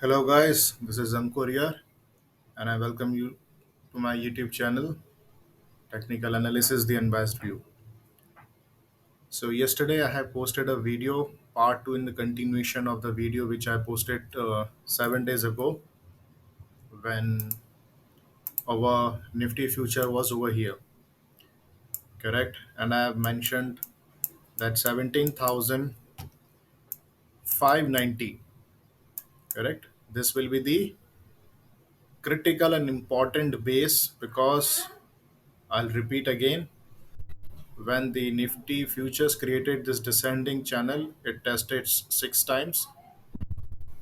Hello, guys. This is Ankur here, and I welcome you to my YouTube channel, Technical Analysis The Unbiased View. So, yesterday I have posted a video, part 2 in the continuation of the video which I posted 7 days ago when our Nifty future was over here, correct? And I have mentioned that 17,590, correct? This will be the critical and important base because I'll repeat again. When the Nifty futures created this descending channel, it tested six times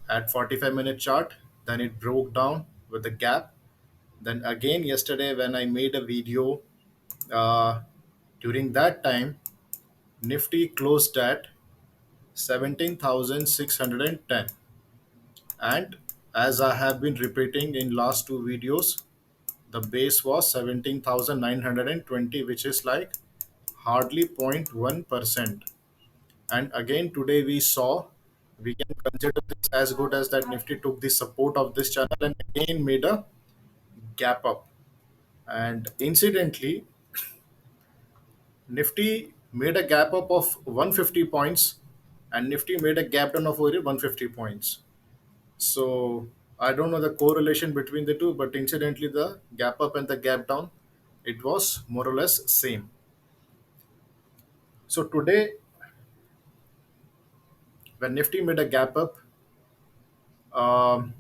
at 45-minute chart. Then it broke down with a gap. Then again yesterday when I made a video, uh, during that time Nifty closed at 17,610, and as I have been repeating in last two videos, the base was 17,920, which is like hardly 0.1%. And again today we saw we can consider this as good as that Nifty took the support of this channel and again made a gap up. And incidentally, Nifty made a gap up of 150 points and Nifty made a gap down of over 150 points. So I don't know the correlation between the two, but incidentally the gap up and the gap down, it was more or less same. So today when Nifty made a gap up,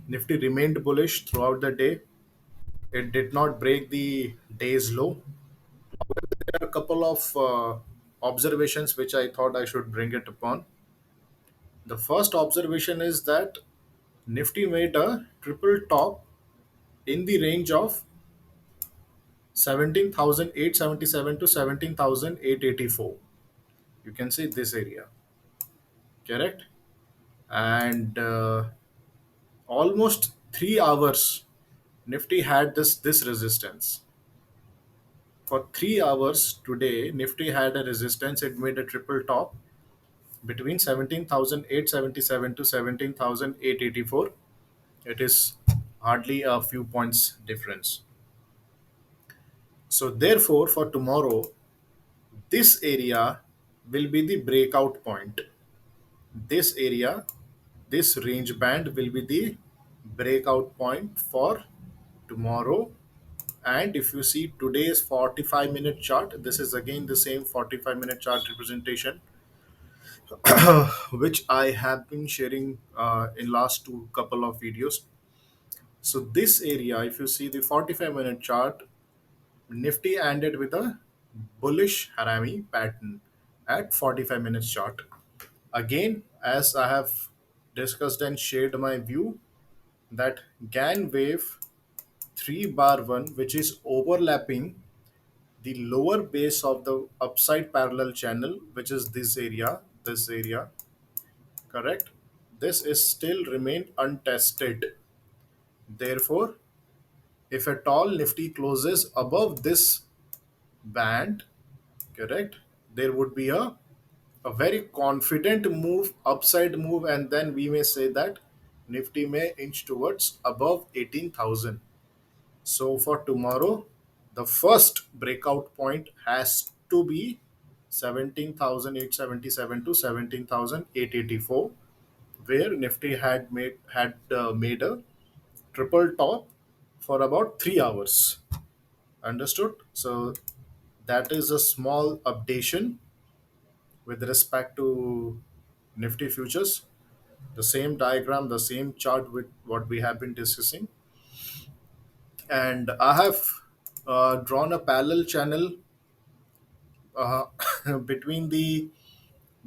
Nifty remained bullish throughout the day. It did not break the day's low. There are a couple of observations which I thought I should bring it upon. The first observation is that Nifty made a triple top in the range of 17,877 to 17,884. You can see this area, correct? And almost 3 hours, Nifty had this resistance. For 3 hours today, Nifty had a resistance. It made a triple top between 17,877 to 17,884. It is hardly a few points difference. So therefore for tomorrow, this area will be the breakout point. This area, this range band will be the breakout point for tomorrow. And if you see today's 45-minute chart, this is again the same 45-minute chart representation which I have been sharing in last two couple of videos. So this area, if you see the 45-minute chart, Nifty ended with a bullish Harami pattern at 45 minutes chart. Again, as I have discussed and shared my view that GAN wave 3 bar 1, which is overlapping the lower base of the upside parallel channel, which is this area, correct? This is still remain untested. Therefore, if at all Nifty closes above this band, correct, there would be a very confident move, upside move, and then we may say that Nifty may inch towards above 18,000. So for tomorrow, the first breakout point has to be 17,877 to 17,884, where Nifty had made a triple top for about 3 hours. Understood? So that is a small updation with respect to Nifty futures. The same diagram, the same chart with what we have been discussing. And I have drawn a parallel channel uh, between the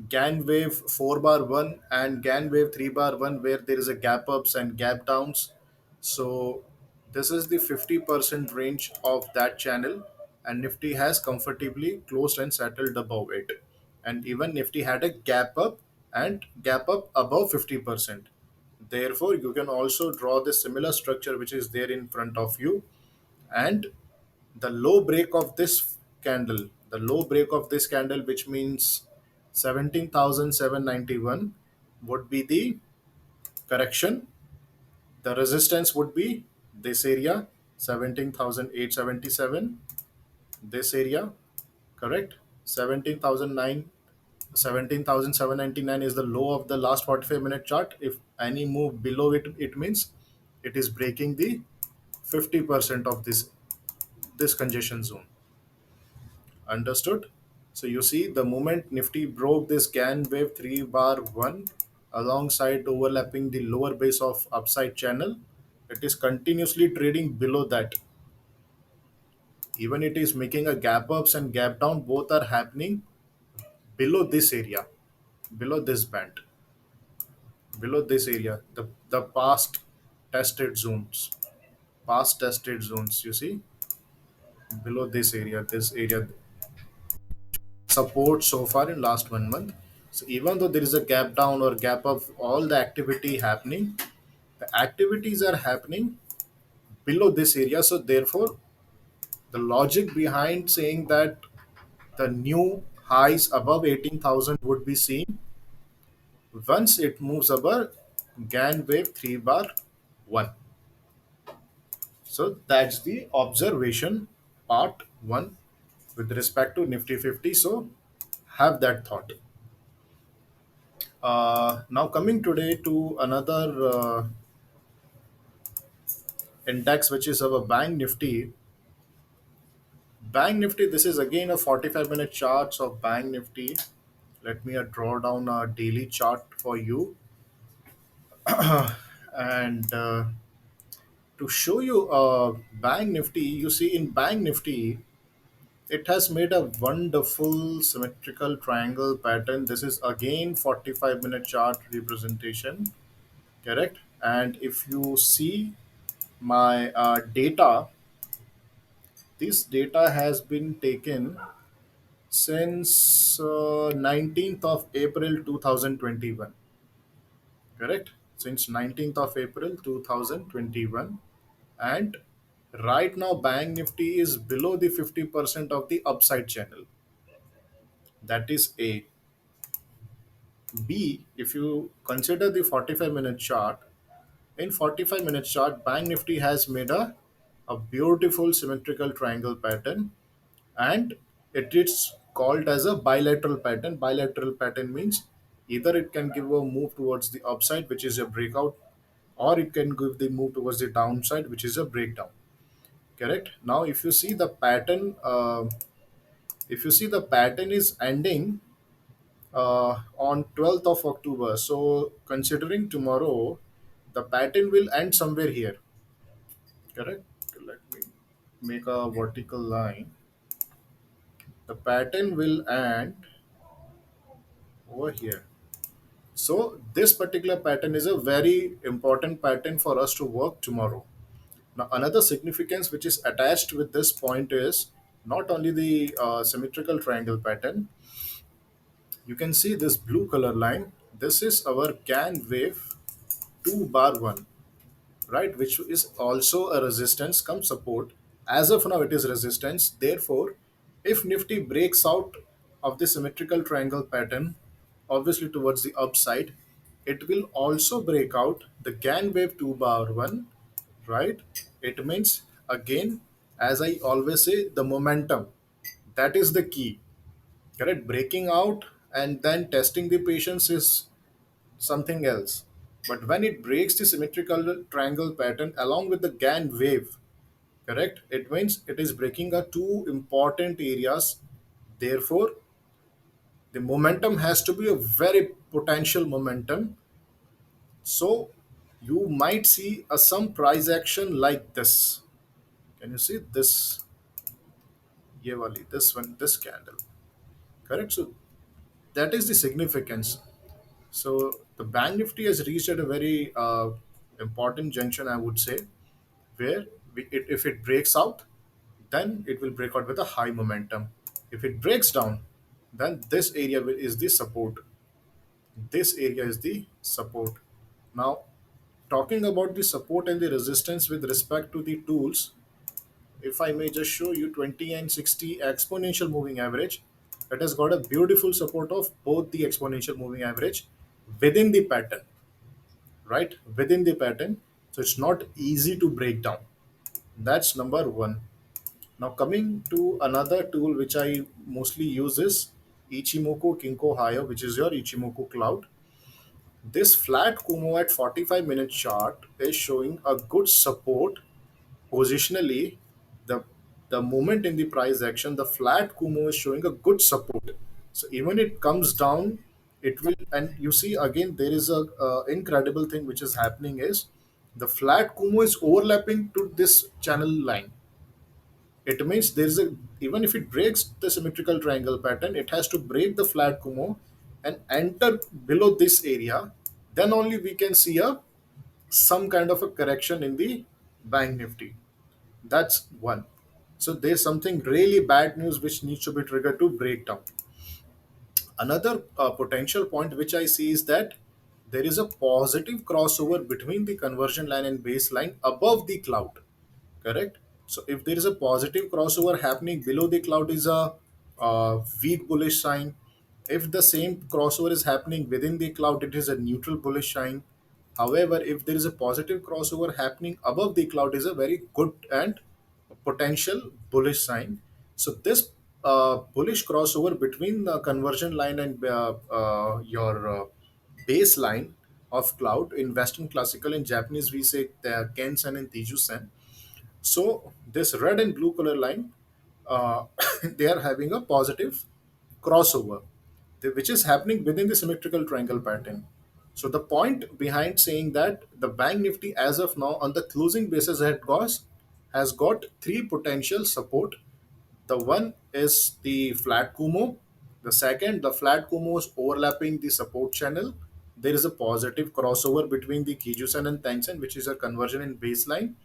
GAN wave 4 bar 1 and GAN wave 3 bar 1, where there is a gap ups and gap downs. So this is the 50% range of that channel, and Nifty has comfortably closed and settled above it. And even Nifty had a gap up and gap up above 50%. Therefore, you can also draw the similar structure which is there in front of you, and the low break of this candle, which means 17,791, would be the correction The resistance would be this area, 17,877, this area, correct? 17,009, 17,799 is the low of the last 45-minute chart. If any move below it, it means it is breaking the 50% of this congestion zone. Understood? So you see the moment Nifty broke this Gann wave 3 bar 1 alongside overlapping the lower base of upside channel, it is continuously trading below that. Even it is making a gap ups and gap down, both are happening below this area, below this band, below this area, the tested zones, past tested zones, you see, below this area support so far in last 1 month. So even though there is a gap down or gap up, all the activity happening, the activities are happening below this area. So therefore, the logic behind saying that the new highs above 18,000 would be seen once it moves above Gann wave 3 bar 1. So that's the observation part 1 with respect to Nifty 50. So have that thought. Now coming today to another index, which is our Bank Nifty. Bank Nifty, this is again a 45-minute charts of Bank Nifty. Let me draw down a daily chart for you. And to show you Bank Nifty, you see in Bank Nifty, it has made a wonderful symmetrical triangle pattern. This is again 45-minute chart representation, correct? And if you see my data, this data has been taken since 19th of April 2021, correct? Since 19th of April 2021. And right now Bank Nifty is below the 50% of the upside channel. That is A. B, if you consider the 45-minute chart, in 45-minute chart, Bank Nifty has made a beautiful symmetrical triangle pattern, and it is called as a bilateral pattern. Bilateral pattern means either it can give a move towards the upside, which is a breakout, or it can give the move towards the downside, which is a breakdown. Correct. Now, if you see the pattern is ending on 12th of October. So considering tomorrow, the pattern will end somewhere here. Correct. Let me make a vertical line. The pattern will end over here. So this particular pattern is a very important pattern for us to work tomorrow. Now another significance which is attached with this point is not only the symmetrical triangle pattern. You can see this blue color line. This is our Gann wave 2 bar 1, right, which is also a resistance come support. As of now it is resistance. Therefore, if Nifty breaks out of the symmetrical triangle pattern, obviously towards the upside, it will also break out the Gann wave 2 bar 1, right? It means again, as I always say, the momentum, that is the key, correct? Breaking out and then testing the patience is something else. But when it breaks the symmetrical triangle pattern along with the Gann wave, correct, it means it is breaking a two important areas. Therefore, the momentum has to be a very potential momentum. So you might see some price action like this. Can you see this? Ye wali, this one, this candle, correct? So that is the significance. So the Bank Nifty has reached at a very important junction, I would say, where if it breaks out, then it will break out with a high momentum. If it breaks down, then this area is the support. This area is the support. Now, talking about the support and the resistance with respect to the tools, if I may just show you 20 and 60 exponential moving average, it has got a beautiful support of both the exponential moving average within the pattern, right? Within the pattern. So it's not easy to break down. That's number one. Now coming to another tool which I mostly use is Ichimoku Kinko Hire, which is your Ichimoku cloud. This flat Kumo at 45-minute chart is showing a good support positionally. The moment in the price action, the flat Kumo is showing a good support. So even it comes down, it will, and you see again there is a incredible thing which is happening is the flat Kumo is overlapping to this channel line. It means there is a, even if it breaks the symmetrical triangle pattern, it has to break the flat Kumo and enter below this area. Then only we can see a some kind of a correction in the bank nifty. That's one. So there's something really bad news which needs to be triggered to break down. Another potential point which I see is that there is a positive crossover between the conversion line and baseline above the cloud. Correct. So if there is a positive crossover happening below the cloud is a weak bullish sign. If the same crossover is happening within the cloud, it is a neutral bullish sign. However, if there is a positive crossover happening above the cloud, is a very good and potential bullish sign. So this bullish crossover between the conversion line and your baseline of cloud in Western classical, in Japanese we say Ken-sen and Teiju-sen. So this red and blue color line, they are having a positive crossover, which is happening within the symmetrical triangle pattern. So the point behind saying that the bank nifty as of now on the closing basis has got three potential support. The one is the flat Kumo. The second, the flat Kumo is overlapping the support channel. There is a positive crossover between the Kijusen and Tensen, which is a conversion in baseline.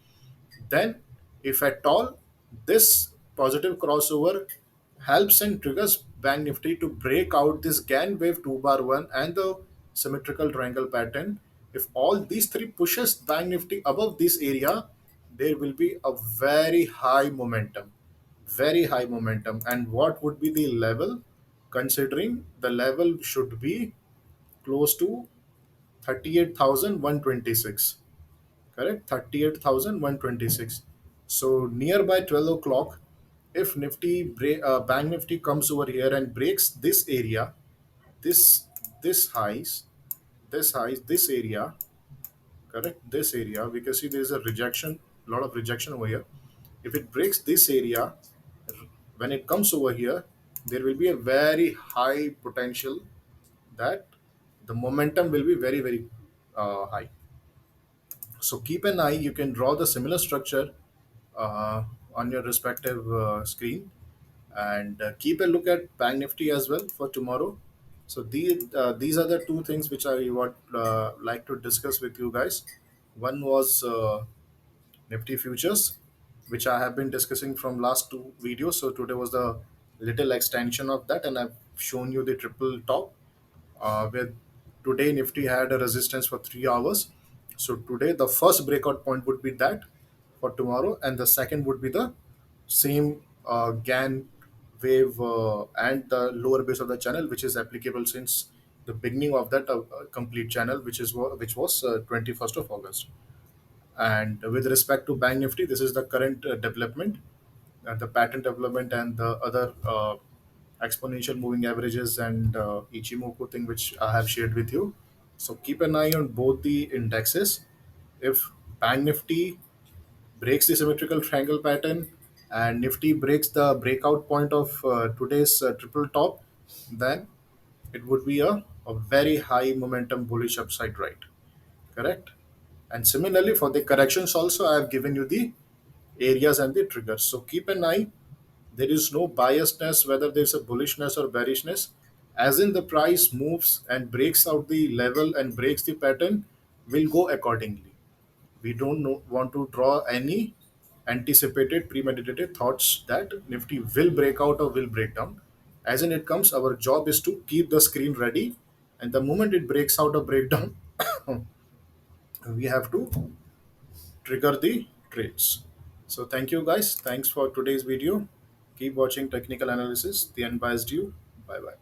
Then, if at all, this positive crossover helps and triggers Bank Nifty to break out this Gann wave 2 bar 1 and the symmetrical triangle pattern. If all these three pushes Bank Nifty above this area, there will be a very high momentum. Very high momentum. And what would be the level? Considering the level should be close to 38,126. Correct, 38,126. So nearby 12 o'clock, if bank nifty comes over here and breaks this area, this this highs this area, correct, this area, we can see there is a rejection, lot of rejection over here. If it breaks this area, when it comes over here, there will be a very high potential that the momentum will be very high. So keep an eye. You can draw the similar structure uh, on your respective screen, and keep a look at Bank Nifty as well for tomorrow. So these are the two things which I would like to discuss with you guys. One was Nifty futures, which I have been discussing from last two videos. So today was the little extension of that, and I've shown you the triple top where today Nifty had a resistance for 3 hours. So today the first breakout point would be that for tomorrow, and the second would be the same Gann wave and the lower base of the channel, which is applicable since the beginning of that complete channel, which was 21st of August. And with respect to Bank Nifty, this is the current development, the pattern development, and the other exponential moving averages and Ichimoku thing which I have shared with you. So keep an eye on both the indexes. If Bank Nifty breaks the symmetrical triangle pattern and Nifty breaks the breakout point of today's triple top, then it would be a very high momentum bullish upside, right? Correct. And similarly for the corrections also, I have given you the areas and the triggers. So keep an eye. There is no biasness whether there's a bullishness or bearishness. As in the price moves and breaks out the level and breaks the pattern, will go accordingly. We don't want to draw any anticipated, premeditated thoughts that Nifty will break out or will break down. As in it comes, our job is to keep the screen ready, and the moment it breaks out or breakdown, we have to trigger the trades. So thank you guys. Thanks for today's video. Keep watching technical analysis, the unbiased view. Bye bye.